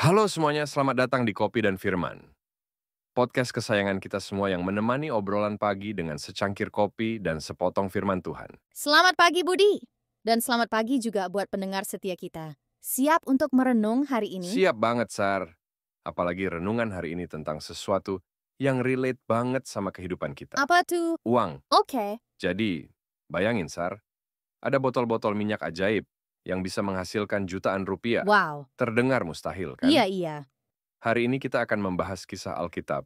Halo semuanya, selamat datang di Kopi dan Firman. Podcast kesayangan kita semua yang menemani obrolan pagi dengan secangkir kopi dan sepotong firman Tuhan. Selamat pagi Budi, dan selamat pagi juga buat pendengar setia kita. Siap untuk merenung hari ini? Siap banget, Sar. Apalagi renungan hari ini tentang sesuatu yang relate banget sama kehidupan kita. Apa tuh? Uang. Oke. Jadi, bayangin, Sar, ada botol-botol minyak ajaib yang bisa menghasilkan jutaan rupiah. Wow. Terdengar mustahil, kan? Iya. Hari ini kita akan membahas kisah Alkitab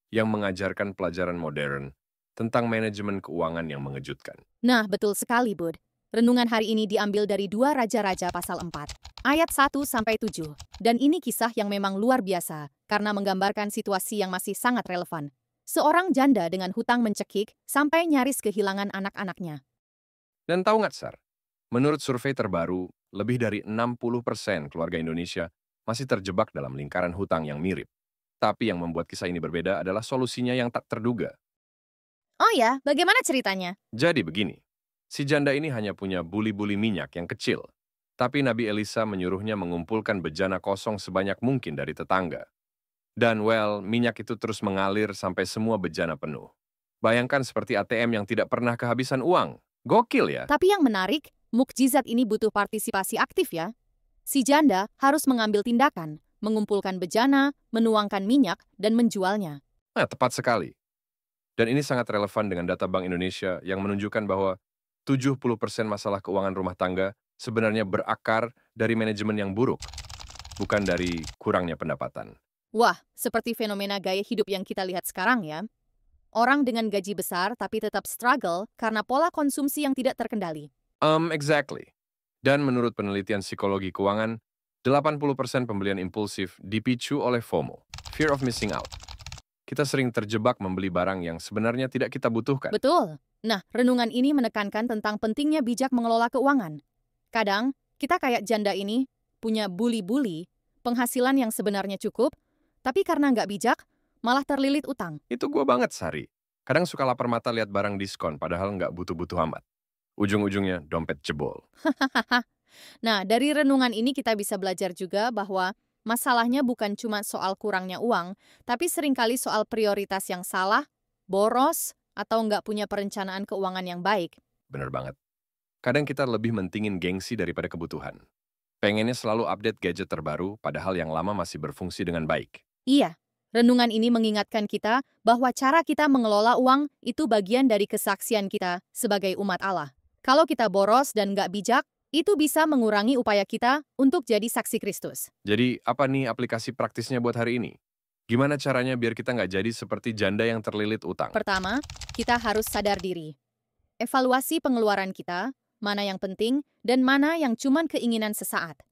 yang mengajarkan pelajaran modern tentang manajemen keuangan yang mengejutkan. Nah, betul sekali, Bud. Renungan hari ini diambil dari 2 Raja-Raja pasal 4, ayat 1-7. Dan ini kisah yang memang luar biasa, karena menggambarkan situasi yang masih sangat relevan. Seorang janda dengan hutang mencekik sampai nyaris kehilangan anak-anaknya. Dan tahu nggak, Sar? Menurut survei terbaru, lebih dari 60% keluarga Indonesia masih terjebak dalam lingkaran hutang yang mirip. Tapi yang membuat kisah ini berbeda adalah solusinya yang tak terduga. Oh ya, bagaimana ceritanya? Jadi begini, si janda ini hanya punya buli-buli minyak yang kecil. Tapi Nabi Elisa menyuruhnya mengumpulkan bejana kosong sebanyak mungkin dari tetangga. Dan minyak itu terus mengalir sampai semua bejana penuh. Bayangkan seperti ATM yang tidak pernah kehabisan uang. Gokil ya? Tapi yang menarik, mukjizat ini butuh partisipasi aktif ya. Si janda harus mengambil tindakan, mengumpulkan bejana, menuangkan minyak, dan menjualnya. Nah, tepat sekali. Dan ini sangat relevan dengan data Bank Indonesia yang menunjukkan bahwa 70% masalah keuangan rumah tangga sebenarnya berakar dari manajemen yang buruk, bukan dari kurangnya pendapatan. Wah, seperti fenomena gaya hidup yang kita lihat sekarang ya. Orang dengan gaji besar tapi tetap struggle karena pola konsumsi yang tidak terkendali. Exactly. Dan menurut penelitian psikologi keuangan, 80% pembelian impulsif dipicu oleh FOMO, fear of missing out. Kita sering terjebak membeli barang yang sebenarnya tidak kita butuhkan. Betul. Nah, renungan ini menekankan tentang pentingnya bijak mengelola keuangan. Kadang, kita kayak janda ini punya buli-buli, penghasilan yang sebenarnya cukup, tapi karena nggak bijak, malah terlilit utang. Itu gua banget, Sari. Kadang suka lapar mata lihat barang diskon, padahal nggak butuh-butuh amat. Ujung-ujungnya dompet jebol. Nah, dari renungan ini kita bisa belajar juga bahwa masalahnya bukan cuma soal kurangnya uang, tapi seringkali soal prioritas yang salah, boros, atau nggak punya perencanaan keuangan yang baik. Bener banget. Kadang kita lebih mentingin gengsi daripada kebutuhan. Pengennya selalu update gadget terbaru, padahal yang lama masih berfungsi dengan baik. Iya, renungan ini mengingatkan kita bahwa cara kita mengelola uang itu bagian dari kesaksian kita sebagai umat Allah. Kalau kita boros dan nggak bijak, itu bisa mengurangi upaya kita untuk jadi saksi Kristus. Jadi, apa nih aplikasi praktisnya buat hari ini? Gimana caranya biar kita nggak jadi seperti janda yang terlilit utang? Pertama, kita harus sadar diri. Evaluasi pengeluaran kita, mana yang penting dan mana yang cuman keinginan sesaat.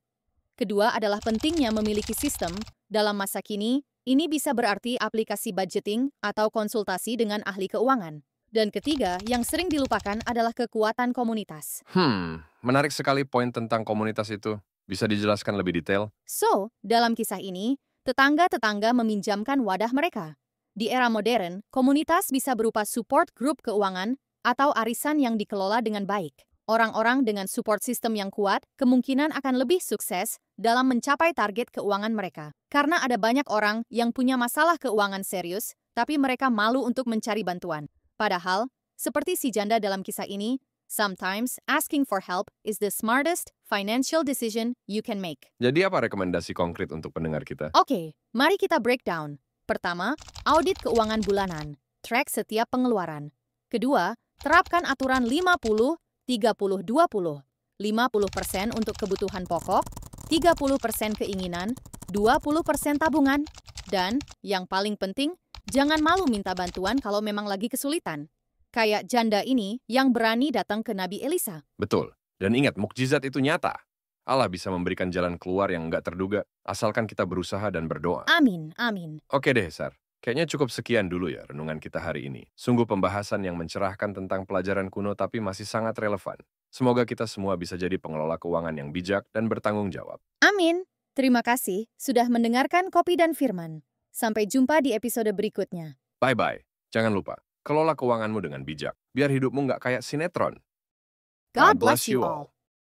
Kedua adalah pentingnya memiliki sistem. Dalam masa kini, ini bisa berarti aplikasi budgeting atau konsultasi dengan ahli keuangan. Dan ketiga, yang sering dilupakan adalah kekuatan komunitas. Menarik sekali poin tentang komunitas itu. Bisa dijelaskan lebih detail? So, dalam kisah ini, tetangga-tetangga meminjamkan wadah mereka. Di era modern, komunitas bisa berupa support group keuangan atau arisan yang dikelola dengan baik. Orang-orang dengan support system yang kuat kemungkinan akan lebih sukses dalam mencapai target keuangan mereka. Karena ada banyak orang yang punya masalah keuangan serius, tapi mereka malu untuk mencari bantuan. Padahal, seperti si janda dalam kisah ini, sometimes asking for help is the smartest financial decision you can make. Jadi apa rekomendasi konkret untuk pendengar kita? Oke, mari kita breakdown. Pertama, audit keuangan bulanan. Track setiap pengeluaran. Kedua, terapkan aturan 50-30-20. 50% untuk kebutuhan pokok, 30% keinginan, 20% tabungan. Dan, yang paling penting, jangan malu minta bantuan kalau memang lagi kesulitan. Kayak janda ini yang berani datang ke Nabi Elisa. Betul. Dan ingat, mukjizat itu nyata. Allah bisa memberikan jalan keluar yang nggak terduga, asalkan kita berusaha dan berdoa. Amin. Oke deh, Sar. Kayaknya cukup sekian dulu ya renungan kita hari ini. Sungguh pembahasan yang mencerahkan tentang pelajaran kuno tapi masih sangat relevan. Semoga kita semua bisa jadi pengelola keuangan yang bijak dan bertanggung jawab. Amin. Terima kasih sudah mendengarkan Kopi dan Firman. Sampai jumpa di episode berikutnya. Bye-bye. Jangan lupa, kelola keuanganmu dengan bijak, biar hidupmu nggak kayak sinetron. God bless you all.